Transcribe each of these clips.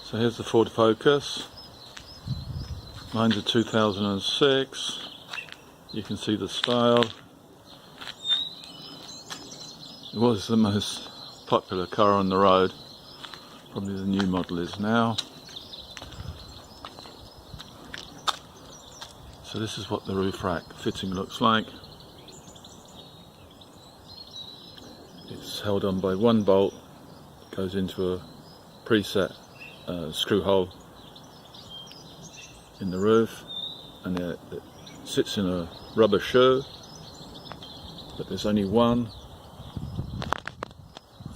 So here's the Ford Focus. Mine's a 2006. You can see the style. It was the most popular car on the road. Probably the new model is now. So this is what the roof rack fitting looks like. It's held on by one bolt, goes into a preset screw hole in the roof, and it sits in a rubber shoe, but there's only one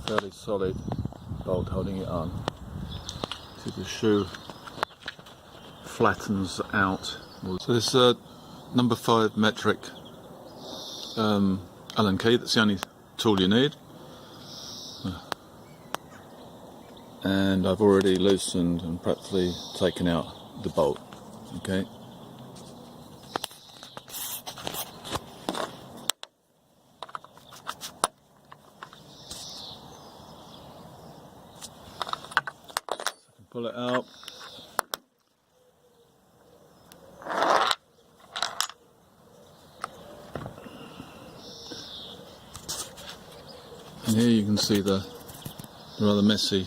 fairly solid bolt holding it on. See, the shoe flattens out. So this is a number 5 metric Allen key. That's the only tool you need. And I've already loosened and practically taken out the bolt. Okay. Pull it out. And here you can see the rather messy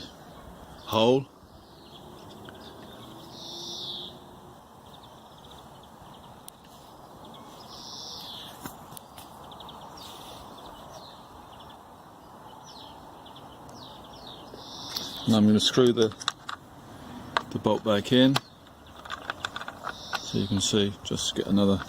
hole. Now I'm going to screw the bolt back in, so you can see, just get another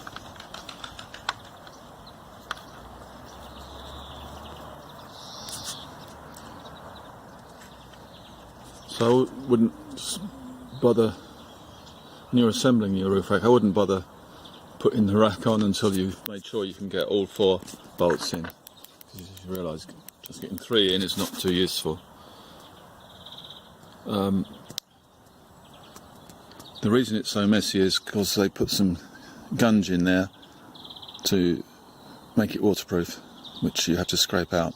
so I wouldn't bother, when you're assembling your roof rack, I wouldn't bother putting the rack on until you've made sure you can get all 4 bolts in. You realise just getting 3 in is not too useful. The reason it's so messy is because they put some gunge in there to make it waterproof, which you have to scrape out.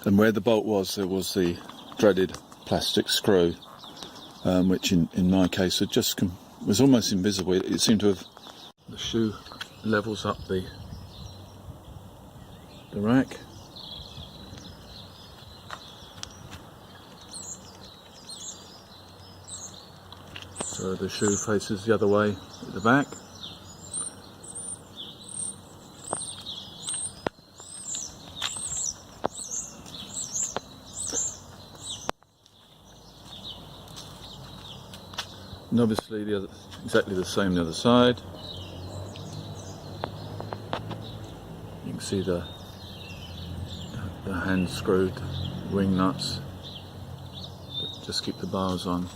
And where the bolt was, there was the dreaded plastic screw, which in my case was almost invisible. It seemed to have, the shoe levels up the rack. So the shoe faces the other way at the back. And obviously exactly the same the other side. You can see the hand screwed wing nuts that just keep the bars on.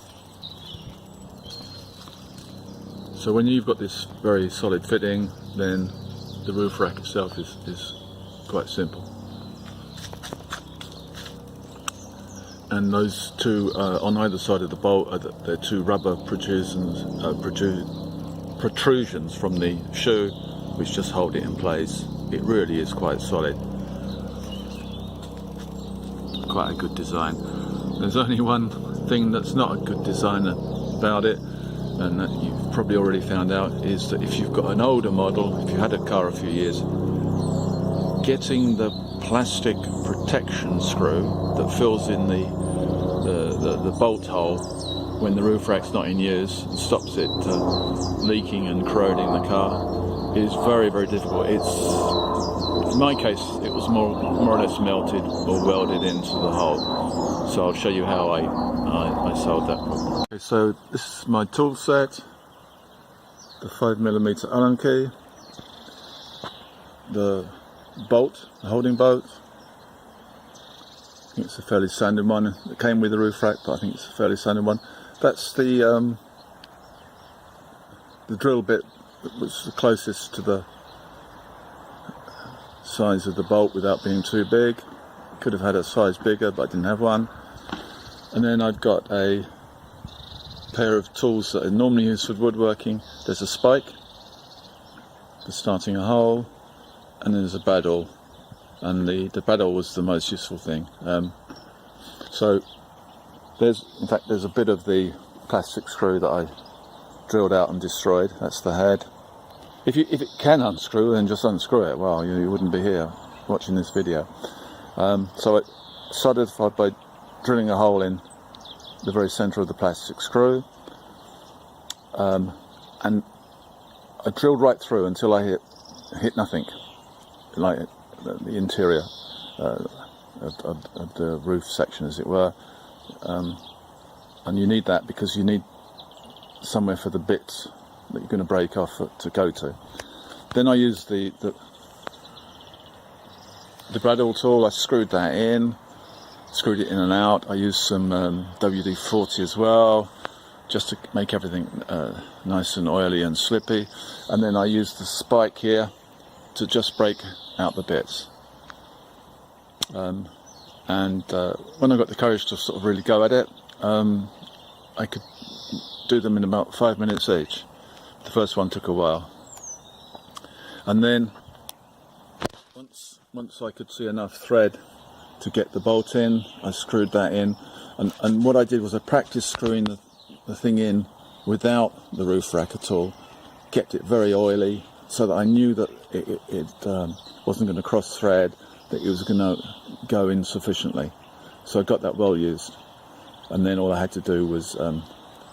So when you've got this very solid fitting, then the roof rack itself is quite simple. And those two on either side of the bolt, they're 2 rubber protrusions from the shoe, which just hold it in place. It really is quite solid. Quite a good design. There's only one thing that's not a good design about it, and that you've probably already found out, is that if you've got an older model, if you had a car a few years, getting the plastic protection screw that fills in the bolt hole when the roof rack's not in use and stops it leaking and corroding the car is very, very difficult. In my case, it was more or less melted or welded into the hole. So I'll show you how I solved that problem. Okay, so this is my tool set, the 5mm Allen key, the bolt, the holding bolt. I think it's a fairly standard one. It came with the roof rack, but I think it's a fairly standard one. That's the drill bit that was the closest to the size of the bolt without being too big. Could have had a size bigger, but I didn't have one. And then I've got a pair of tools that are normally used for woodworking. There's a spike for starting a hole, and then there's a bradawl. And the bradawl was the most useful thing. So In fact, there's a bit of the plastic screw that I drilled out and destroyed. That's the head. If it can unscrew, then just unscrew it. Well, you wouldn't be here watching this video. So I solidified by drilling a hole in the very centre of the plastic screw, and I drilled right through until I hit nothing, like the interior of the roof section, as it were. And you need that because you need somewhere for the bits that you're going to break off to go to. Then I used the bradawl tool. I screwed that in, screwed it in and out. I used some WD-40 as well, just to make everything nice and oily and slippy. And then I used the spike here to just break out the bits. And when I got the courage to sort of really go at it, I could do them in about 5 minutes each. The first one took a while. And then once I could see enough thread to get the bolt in, I screwed that in. And what I did was I practiced screwing the thing in without the roof rack at all. Kept it very oily so that I knew that it wasn't going to cross thread, that it was going to go in sufficiently. So I got that well used. And then all I had to do was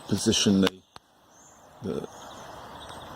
position the